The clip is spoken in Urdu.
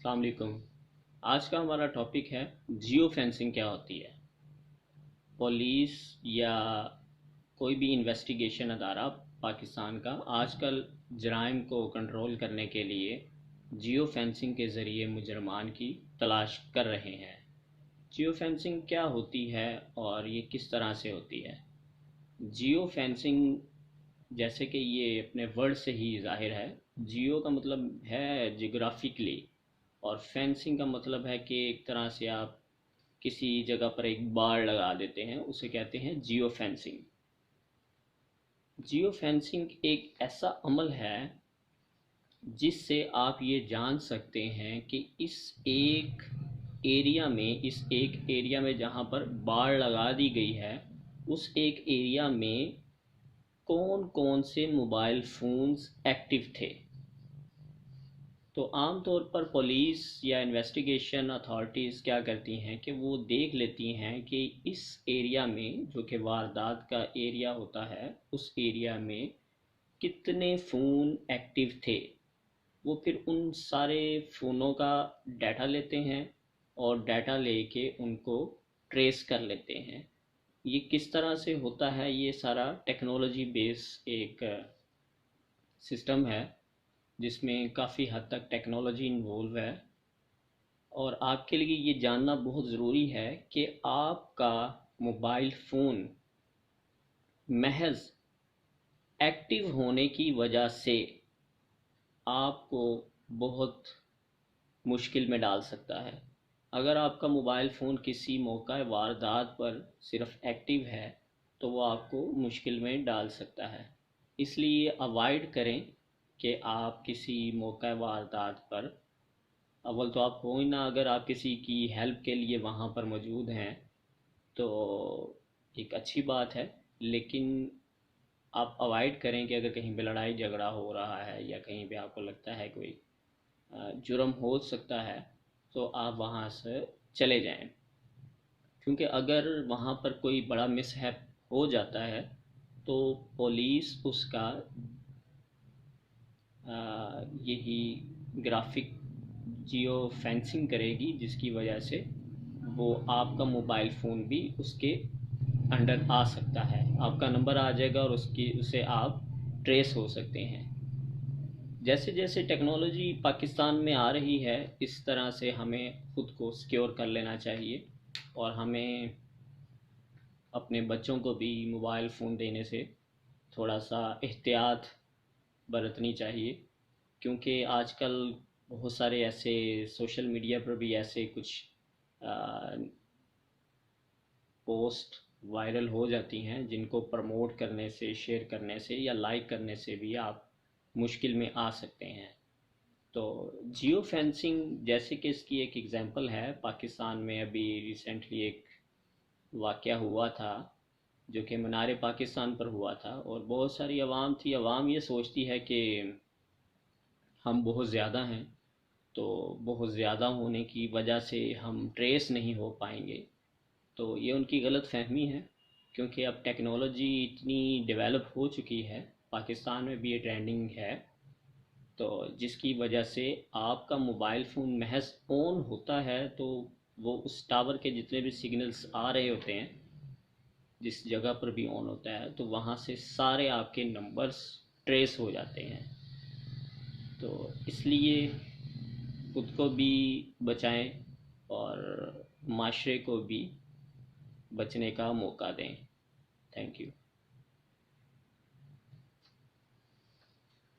السلام علیکم۔ آج کا ہمارا ٹاپک ہے جیو فینسنگ کیا ہوتی ہے۔ پولیس یا کوئی بھی انویسٹیگیشن ادارہ پاکستان کا آج کل جرائم کو کنٹرول کرنے کے لیے جیو فینسنگ کے ذریعے مجرمان کی تلاش کر رہے ہیں۔ جیو فینسنگ کیا ہوتی ہے اور یہ کس طرح سے ہوتی ہے؟ جیو فینسنگ جیسے کہ یہ اپنے ورڈ سے ہی ظاہر ہے، جیو کا مطلب ہے جیوگرافکلی، اور فینسنگ کا مطلب ہے کہ ایک طرح سے آپ کسی جگہ پر ایک بار لگا دیتے ہیں، اسے کہتے ہیں جیو فینسنگ۔ جیو فینسنگ ایک ایسا عمل ہے جس سے آپ یہ جان سکتے ہیں کہ اس ایک ایریا میں جہاں پر بار لگا دی گئی ہے، اس ایک ایریا میں کون کون سے موبائل فونز ایکٹیو تھے۔ تو عام طور پر پولیس یا انویسٹیگیشن اتھارٹیز کیا کرتی ہیں کہ وہ دیکھ لیتی ہیں کہ اس ایریا میں، جو کہ واردات کا ایریا ہوتا ہے، اس ایریا میں کتنے فون ایکٹیو تھے۔ وہ پھر ان سارے فونوں کا ڈیٹا لیتے ہیں اور ڈیٹا لے کے ان کو ٹریس کر لیتے ہیں۔ یہ کس طرح سے ہوتا ہے؟ یہ سارا ٹیکنالوجی بیس ایک سسٹم ہے جس میں کافی حد تک ٹیکنالوجی انوالو ہے، اور آپ کے لیے یہ جاننا بہت ضروری ہے کہ آپ کا موبائل فون محض ایکٹیو ہونے کی وجہ سے آپ کو بہت مشکل میں ڈال سکتا ہے۔ اگر آپ کا موبائل فون کسی موقع واردات پر صرف ایکٹیو ہے تو وہ آپ کو مشکل میں ڈال سکتا ہے۔ اس لیے اوائڈ کریں کہ آپ کسی موقع واردات پر، اول تو آپ ہو ہی نہ، اگر آپ کسی کی ہیلپ کے لیے وہاں پر موجود ہیں تو ایک اچھی بات ہے، لیکن آپ اوائڈ کریں کہ اگر کہیں پہ لڑائی جھگڑا ہو رہا ہے یا کہیں پہ آپ کو لگتا ہے کوئی جرم ہو سکتا ہے تو آپ وہاں سے چلے جائیں، کیونکہ اگر وہاں پر کوئی بڑا مس ہیپ ہو جاتا ہے تو پولیس اس کا یہی گرافک جیو فینسنگ کرے گی، جس کی وجہ سے وہ آپ کا موبائل فون بھی اس کے انڈر آ سکتا ہے، آپ کا نمبر آ جائے گا اور اسے آپ ٹریس ہو سکتے ہیں۔ جیسے جیسے ٹیکنالوجی پاکستان میں آ رہی ہے، اس طرح سے ہمیں خود کو سیکیور کر لینا چاہیے، اور ہمیں اپنے بچوں کو بھی موبائل فون دینے سے تھوڑا سا احتیاط برتنی چاہیے، کیونکہ آج کل بہت سارے ایسے سوشل میڈیا پر بھی ایسے کچھ پوسٹ وائرل ہو جاتی ہیں جن کو پروموٹ کرنے سے، شیئر کرنے سے یا لائک کرنے سے بھی آپ مشکل میں آ سکتے ہیں۔ تو جیو فینسنگ جیسے کہ اس کی ایک ایگزامپل ہے، پاکستان میں ابھی ریسنٹلی ایک واقعہ ہوا تھا جو کہ منار پاکستان پر ہوا تھا، اور بہت ساری عوام تھی۔ عوام یہ سوچتی ہے کہ ہم بہت زیادہ ہیں، تو بہت زیادہ ہونے کی وجہ سے ہم ٹریس نہیں ہو پائیں گے، تو یہ ان کی غلط فہمی ہے، کیونکہ اب ٹیکنالوجی اتنی ڈیولپ ہو چکی ہے، پاکستان میں بھی یہ ٹرینڈنگ ہے، تو جس کی وجہ سے آپ کا موبائل فون محض آن ہوتا ہے تو وہ اس ٹاور کے جتنے بھی سگنلز آ رہے ہوتے ہیں، جس جگہ پر بھی آن ہوتا ہے، تو وہاں سے سارے آپ کے نمبرز ٹریس ہو جاتے ہیں۔ تو اس لیے خود کو بھی بچائیں اور معاشرے کو بھی بچنے کا موقع دیں۔ Thank you.